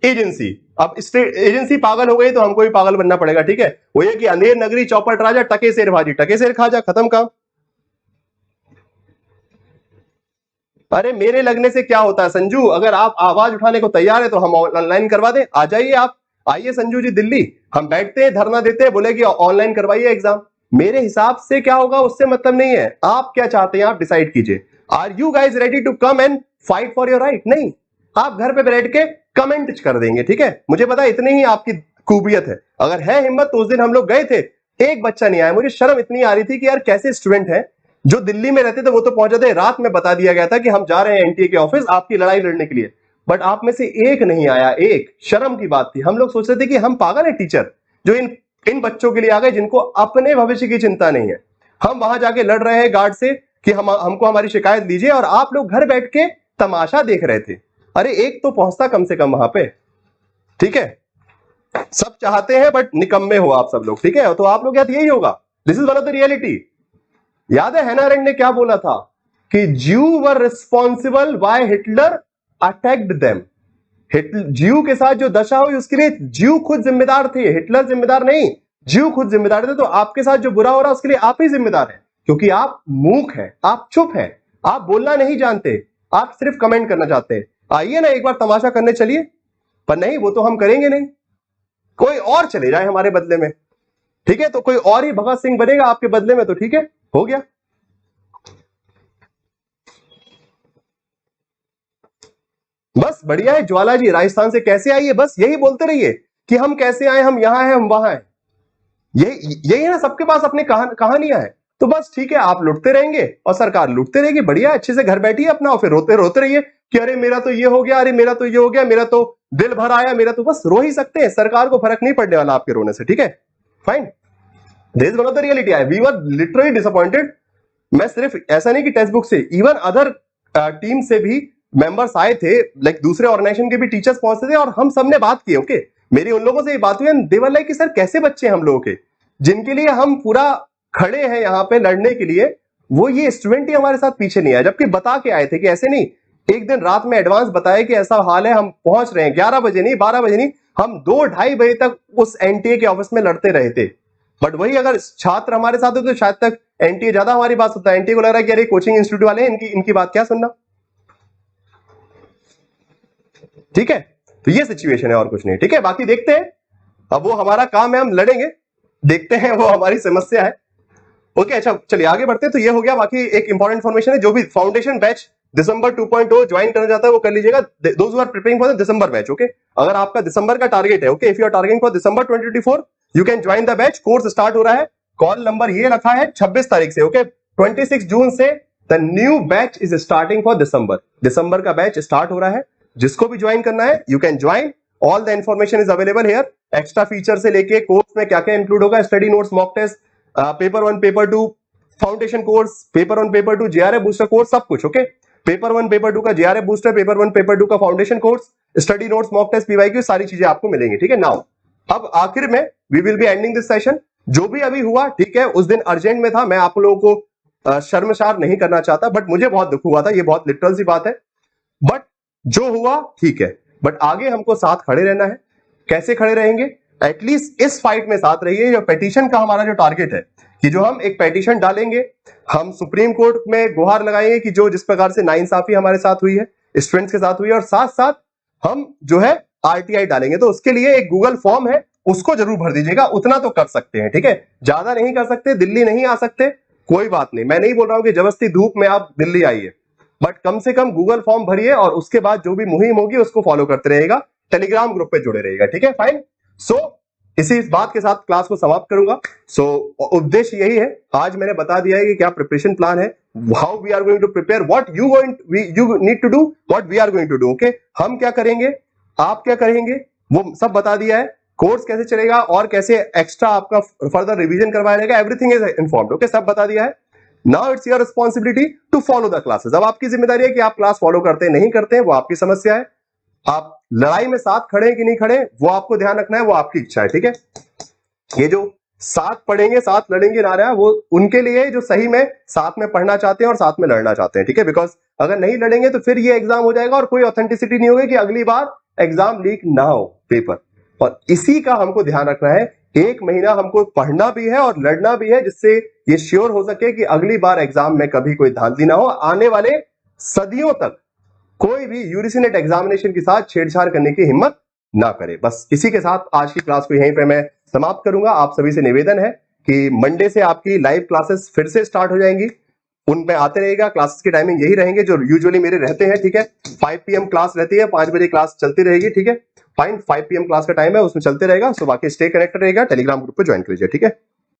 Agency. अब state agency पागल हो गई तो हमको भी पागल बनना पड़ेगा, ठीक है। वो ये कि अंधेर नगरी चौपट राजा टके शेर भाजी, टके शेर खा जा, खत्म काम। अरे मेरे लगने से क्या होता है संजू, अगर आप आवाज उठाने को तैयार है तो हम ऑनलाइन करवा दें, आ जाइए आप, आइए संजू जी दिल्ली, हम बैठते हैं धरना देते हैं, बोले कि ऑनलाइन करवाइए एग्जाम। मेरे हिसाब से क्या होगा उससे मतलब नहीं है, आप क्या चाहते हैं आप डिसाइड कीजिए। Are you guys ready to come and fight for your right? नहीं, आप घर पे बैठ के कमेंट कर देंगे, ठीक है। मुझे पता है इतनी ही आपकी खूबियत है, अगर है हिम्मत तो उस दिन हम लोग गए थे, एक बच्चा नहीं आया, मुझे शर्म इतनी आ रही थी कि यार कैसे स्टूडेंट है जो दिल्ली में रहते थे वो तो पहुंचे थे, रात में बता दिया गया था कि हम जा रहे हैं एनटीए के ऑफिस आपकी लड़ाई लड़ने के लिए, बट आप में से एक नहीं आया, एक शर्म की बात थी। हम लोग सोच रहे थे कि हम पागल है टीचर जो इन इन बच्चों के लिए आ गए जिनको अपने भविष्य की चिंता नहीं है। हम वहां जाके लड़ रहे हैं गार्ड से कि हमको हमारी शिकायत दीजिए और आप लोग घर बैठ के तमाशा देख रहे थे। अरे एक तो पहुंचता कम से कम वहां पे, ठीक है। सब चाहते हैं बट निकम्मे हो आप सब लोग, ठीक है। तो आप लोग याद यही होगा, this is one of the reality. याद है हैना अरेंट ने क्या बोला था कि ज्यू वर responsible why Hitler attacked them. ज्यू के साथ जो दशा हुई उसके लिए ज्यू खुद जिम्मेदार थे, हिटलर जिम्मेदार नहीं, ज्यू खुद जिम्मेदार थे। तो आपके साथ जो बुरा हो रहा है उसके लिए आप ही जिम्मेदार हैं, क्योंकि आप मूक हैं, आप चुप हैं, आप बोलना नहीं जानते, आप सिर्फ कमेंट करना चाहते हैं। आइए ना एक बार तमाशा करने चलिए, पर नहीं वो तो हम करेंगे नहीं, कोई और चले जाए हमारे बदले में, ठीक है। तो कोई और ही भगत सिंह बनेगा आपके बदले में, तो ठीक है, हो गया। बस बढ़िया है। ज्वाला जी राजस्थान से कैसे आई है, बस यही बोलते रहिए कि हम कैसे आए, हम यहां हैं, हम वहां हैं, यही है ना, सबके पास अपनी कहानियां हैं। तो बस ठीक है, आप लुटते रहेंगे और सरकार लुटते रहेगी, बढ़िया, अच्छे से घर बैठिए अपना और फिर रोते रोते रहिए कि अरे मेरा तो ये हो गया, अरे मेरा तो ये हो गया, मेरा तो दिल भर आया, मेरा तो, बस रो ही सकते हैं, सरकार को फर्क नहीं पड़ने वाला आपके रोने से, ठीक है, fine. This is one of the reality, we were literally disappointed. मैं सिर्फ ऐसा नहीं कि टेक्स्ट बुक से, इवन अदर टीम से भी मेंबर्स आए थे, लाइक दूसरे ऑर्गेनाइजेशन के भी टीचर्स पहुंचते थे और हम सबने बात की, ओके। मेरी उन लोगों से ये बात हुई, देवर लाइक कि सर कैसे बच्चे हम लोगों के जिनके लिए हम पूरा खड़े हैं यहाँ पे लड़ने के लिए, वो ये स्टूडेंट ही हमारे साथ पीछे नहीं आया, जबकि बता के आए थे कि ऐसे नहीं, एक दिन रात में एडवांस बताया कि ऐसा हाल है, हम पहुंच रहे हैं, 11 बजे नहीं, 12 बजे नहीं, हम 2-2:30 बजे तक उस एनटीए के ऑफिस में लड़ते रहे थे। बट वही अगर छात्र हमारे साथ होते तो शायद तक एनटीए ज्यादा हमारी बात सुनता है। एनटीए को लग रहा है कि अरे कोचिंग इंस्टीट्यूट वाले हैं, इनकी बात क्या सुनना, ठीक है। तो ये सिचुएशन है और कुछ नहीं, ठीक है। बाकी देखते हैं, अब वो हमारा काम है, हम लड़ेंगे, देखते हैं, वो हमारी समस्या है, ओके। अच्छा चलिए आगे बढ़ते हैं। तो ये हो गया। बाकी एक इंपॉर्टेंट इन्फॉर्मेशन है, जो भी फाउंडेशन बैच दिसंबर 2.0 ज्वाइन करना चाहता है वो कर लीजिएगा, those who are preparing for the December batch, okay. अगर आपका दिसंबर का टारगेट है, okay, if you are targeting for December 2024 you can join the batch. Course start हो रहा है, कॉल नंबर ये रखा है 26 तारीख से, ओके। 26 जून से the new batch is starting for December, December का बैच स्टार्ट हो रहा है। जिसको भी ज्वाइन करना है you can join, all the information is available here. Extra feature से लेके कोर्स में क्या क्या इंक्लूड होगा, study notes, mock test, paper 1 paper 2 foundation course, paper 1 paper 2 JRF booster course, सब कुछ, ओके। पेपर 1 पेपर 2 का जेआरएफ बूस्टर, पेपर 1 पेपर 2 का foundation course, study notes, mock test, PYQ, सारी चीजें आपको मिलेंगी, ठीक है। नाउ अब आखिर में we will be ending this session. जो भी अभी हुआ, ठीक है, उस दिन अर्जेंट में था, मैं आप लोगों को शर्मसार नहीं करना चाहता, बट मुझे बहुत दुख हुआ था, ये बहुत लिटरल सी बात है, बट जो हुआ ठीक है। बट आगे हमको साथ खड़े रहना है। कैसे खड़े रहेंगे, एटलीस्ट इस फाइट में साथ रहिए। जो पेटिशन का हमारा जो टारगेट है कि जो हम एक पेटिशन डालेंगे, हम सुप्रीम कोर्ट में गुहार लगाएंगे कि जो जिस प्रकार से नाइंसाफी हमारे साथ हुई है, स्टूडेंट्स के साथ हुई है, और साथ साथ हम जो है आरटीआई डालेंगे। तो उसके लिए एक गूगल फॉर्म है, उसको जरूर भर दीजिएगा, उतना तो कर सकते हैं, ठीक है। ज्यादा नहीं कर सकते, दिल्ली नहीं आ सकते, कोई बात नहीं, मैं नहीं बोल रहा हूं कि जबरदस्ती धूप में आप दिल्ली आइए, बट कम से कम गूगल फॉर्म भरिए और उसके बाद जो भी मुहिम होगी उसको फॉलो करते रहेगा, टेलीग्राम ग्रुप पे जुड़े रहेगा, ठीक है, फाइन। सो इसी बात के साथ क्लास को समाप्त करूंगा। सो उद्देश्य यही है, आज मैंने बता दिया है कि क्या प्रिपरेशन प्लान है, how we are going to prepare, what you need to do, what we are going to do, okay. हम क्या करेंगे, आप क्या करेंगे, वो सब बता दिया है। कोर्स कैसे चलेगा और कैसे एक्स्ट्रा आपका फर्दर रिवीजन करवाया जाएगा, एवरीथिंग इज इन्फॉर्म्ड, ओके, सब बता दिया है। Now it's your responsibility to follow the classes. अब आपकी जिम्मेदारी है कि आप क्लास फॉलो करते हैं नहीं करते हैं, वो आपकी समस्या है। आप लड़ाई में साथ खड़े हैं कि नहीं खड़े, वो आपको ध्यान रखना है, वो आपकी इच्छा है, ठीक है। ये जो साथ पढ़ेंगे साथ लड़ेंगे नारा, वो उनके लिए जो सही में साथ में पढ़ना चाहते हैं और साथ में लड़ना चाहते हैं, ठीक है। बिकॉज अगर नहीं लड़ेंगे तो फिर ये एग्जाम हो जाएगा और कोई ऑथेंटिसिटी नहीं होगी कि अगली बार एग्जाम लीक ना हो पेपर। और इसी का हमको ध्यान रखना है, एक महीना हमको पढ़ना भी है और लड़ना भी है, जिससे ये श्योर हो सके कि अगली बार एग्जाम में कभी कोई धांधली ना हो, आने वाले सदियों तक कोई भी यूजीसी नेट एग्जामिनेशन के साथ छेड़छाड़ करने की हिम्मत ना करे। बस इसी के साथ आज की क्लास को यहीं पे मैं समाप्त करूंगा। आप सभी से निवेदन है कि मंडे से आपकी लाइव क्लासेस फिर से स्टार्ट हो जाएंगी, उन पे आते रहेगा। क्लासेस की टाइमिंग यही रहेंगे जो यूजुअली मेरे रहते हैं, ठीक है। 5 PM क्लास रहती है, 5 बजे क्लास चलती रहेगी, ठीक है। फाइन, 5 PM क्लास का टाइम है, उसमें चलते रहेगा। सो बाकी स्टे कनेक्टेड रहेगा, टेलीग्राम ग्रुप पे ज्वाइन कीजिए, ठीक है।